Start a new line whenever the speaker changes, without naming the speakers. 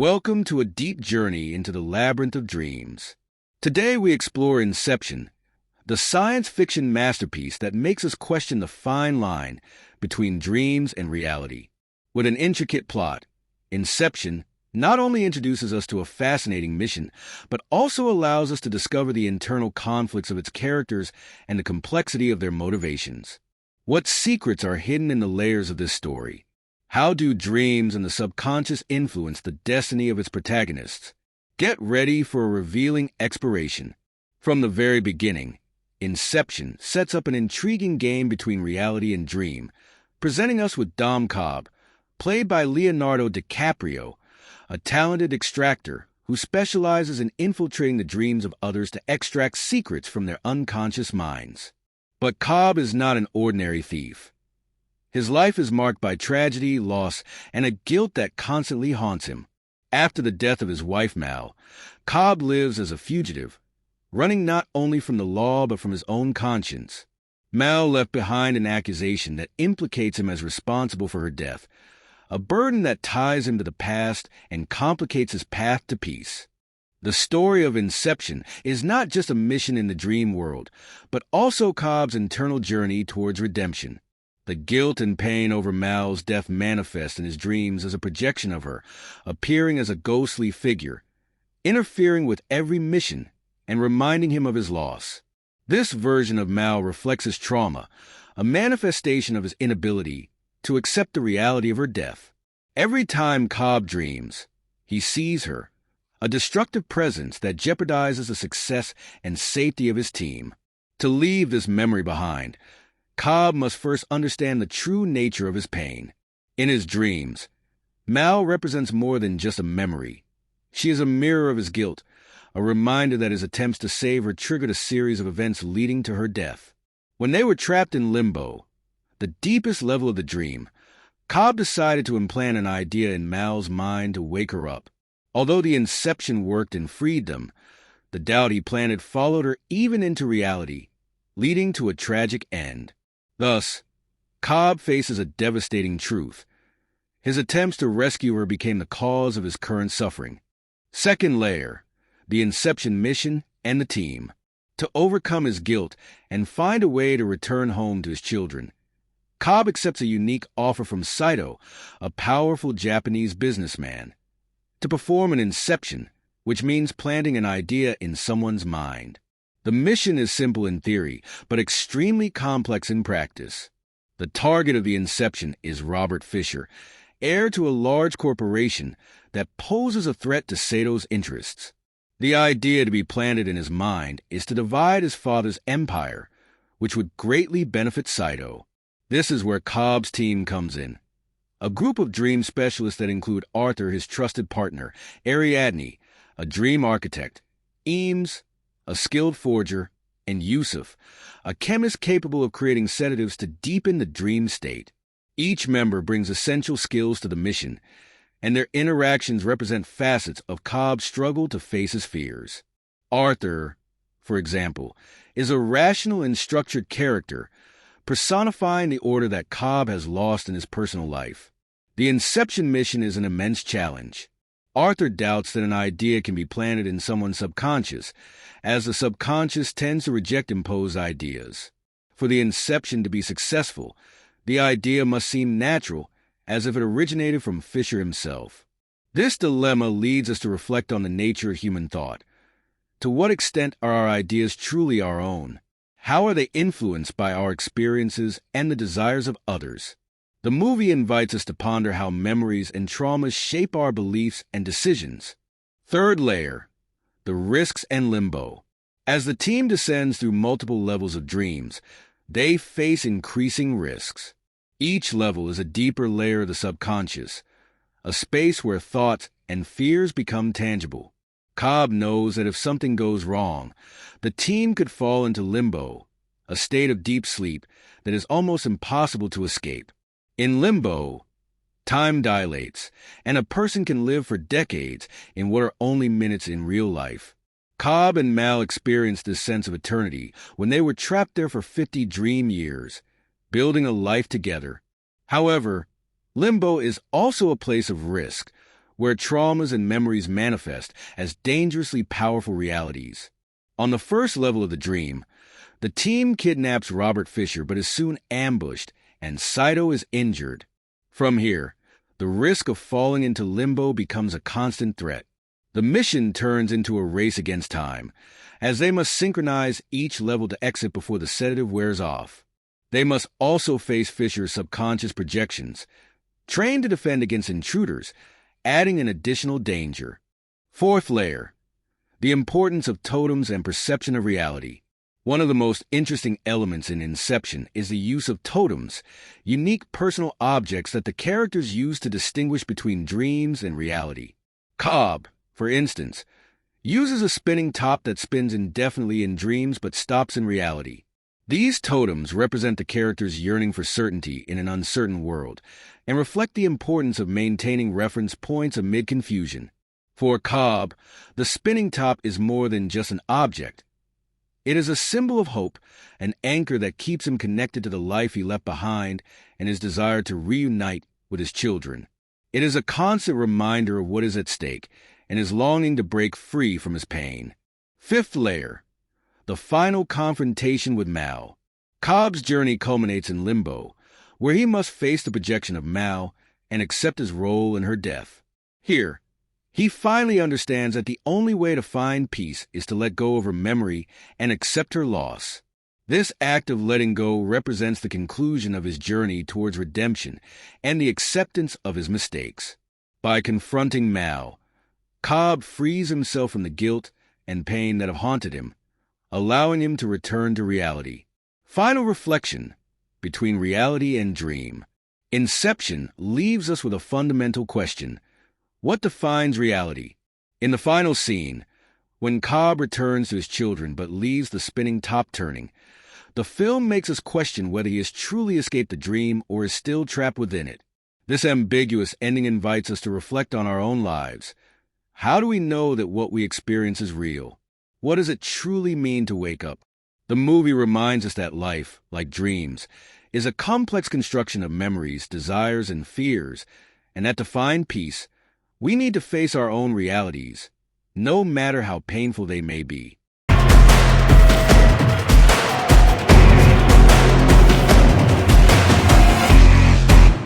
Welcome to a deep journey into the labyrinth of dreams. Today we explore Inception, the science fiction masterpiece that makes us question the fine line between dreams and reality. With an intricate plot, Inception not only introduces us to a fascinating mission, but also allows us to discover the internal conflicts of its characters and the complexity of their motivations. What secrets are hidden in the layers of this story? How do dreams and the subconscious influence the destiny of its protagonists? Get ready for a revealing exploration. From the very beginning, Inception sets up an intriguing game between reality and dream, presenting us with Dom Cobb, played by Leonardo DiCaprio, a talented extractor who specializes in infiltrating the dreams of others to extract secrets from their unconscious minds. But Cobb is not an ordinary thief. His life is marked by tragedy, loss, and a guilt that constantly haunts him. After the death of his wife, Mal, Cobb lives as a fugitive, running not only from the law but from his own conscience. Mal left behind an accusation that implicates him as responsible for her death, a burden that ties him to the past and complicates his path to peace. The story of Inception is not just a mission in the dream world, but also Cobb's internal journey towards redemption. The guilt and pain over Mal's death manifest in his dreams as a projection of her, appearing as a ghostly figure, interfering with every mission and reminding him of his loss. This version of Mal reflects his trauma, a manifestation of his inability to accept the reality of her death. Every time Cobb dreams, he sees her, a destructive presence that jeopardizes the success and safety of his team. To leave this memory behind, Cobb must first understand the true nature of his pain. In his dreams, Mal represents more than just a memory. She is a mirror of his guilt, a reminder that his attempts to save her triggered a series of events leading to her death. When they were trapped in limbo, the deepest level of the dream, Cobb decided to implant an idea in Mal's mind to wake her up. Although the inception worked and freed them, the doubt he planted followed her even into reality, leading to a tragic end. Thus, Cobb faces a devastating truth. His attempts to rescue her became the cause of his current suffering. Second layer, the Inception mission and the team. To overcome his guilt and find a way to return home to his children, Cobb accepts a unique offer from Saito, a powerful Japanese businessman, to perform an inception, which means planting an idea in someone's mind. The mission is simple in theory, but extremely complex in practice. The target of the inception is Robert Fisher, heir to a large corporation that poses a threat to Sato's interests. The idea to be planted in his mind is to divide his father's empire, which would greatly benefit Saito. This is where Cobb's team comes in. A group of dream specialists that include Arthur, his trusted partner, Ariadne, a dream architect, Eames, a skilled forger, and Yusuf, a chemist capable of creating sedatives to deepen the dream state. Each member brings essential skills to the mission, and their interactions represent facets of Cobb's struggle to face his fears. Arthur, for example, is a rational and structured character, personifying the order that Cobb has lost in his personal life. The Inception mission is an immense challenge. Arthur doubts that an idea can be planted in someone's subconscious, as the subconscious tends to reject imposed ideas. For the inception to be successful, the idea must seem natural, as if it originated from Fisher himself. This dilemma leads us to reflect on the nature of human thought. To what extent are our ideas truly our own? How are they influenced by our experiences and the desires of others? The movie invites us to ponder how memories and traumas shape our beliefs and decisions. Third layer, the risks and limbo. As the team descends through multiple levels of dreams, they face increasing risks. Each level is a deeper layer of the subconscious, a space where thoughts and fears become tangible. Cobb knows that if something goes wrong, the team could fall into limbo, a state of deep sleep that is almost impossible to escape. In limbo, time dilates, and a person can live for decades in what are only minutes in real life. Cobb and Mal experienced this sense of eternity when they were trapped there for 50 dream years, building a life together. However, limbo is also a place of risk, where traumas and memories manifest as dangerously powerful realities. On the first level of the dream, the team kidnaps Robert Fisher but is soon ambushed, and Saito is injured. From here, the risk of falling into limbo becomes a constant threat. The mission turns into a race against time, as they must synchronize each level to exit before the sedative wears off. They must also face Fisher's subconscious projections, trained to defend against intruders, adding an additional danger. Fourth layer, the importance of totems and perception of reality. One of the most interesting elements in Inception is the use of totems, unique personal objects that the characters use to distinguish between dreams and reality. Cobb, for instance, uses a spinning top that spins indefinitely in dreams but stops in reality. These totems represent the character's yearning for certainty in an uncertain world and reflect the importance of maintaining reference points amid confusion. For Cobb, the spinning top is more than just an object. It is a symbol of hope, an anchor that keeps him connected to the life he left behind and his desire to reunite with his children. It is a constant reminder of what is at stake and his longing to break free from his pain. Fifth layer, the final confrontation with Mal. Cobb's journey culminates in limbo, where he must face the projection of Mal and accept his role in her death. Here, he finally understands that the only way to find peace is to let go of her memory and accept her loss. This act of letting go represents the conclusion of his journey towards redemption and the acceptance of his mistakes. By confronting Mal, Cobb frees himself from the guilt and pain that have haunted him, allowing him to return to reality. Final reflection between reality and dream. Inception leaves us with a fundamental question. What defines reality? In the final scene, when Cobb returns to his children but leaves the spinning top turning, the film makes us question whether he has truly escaped the dream or is still trapped within it. This ambiguous ending invites us to reflect on our own lives. How do we know that what we experience is real? What does it truly mean to wake up? The movie reminds us that life, like dreams, is a complex construction of memories, desires, and fears, and that to find peace, we need to face our own realities, no matter how painful they may be.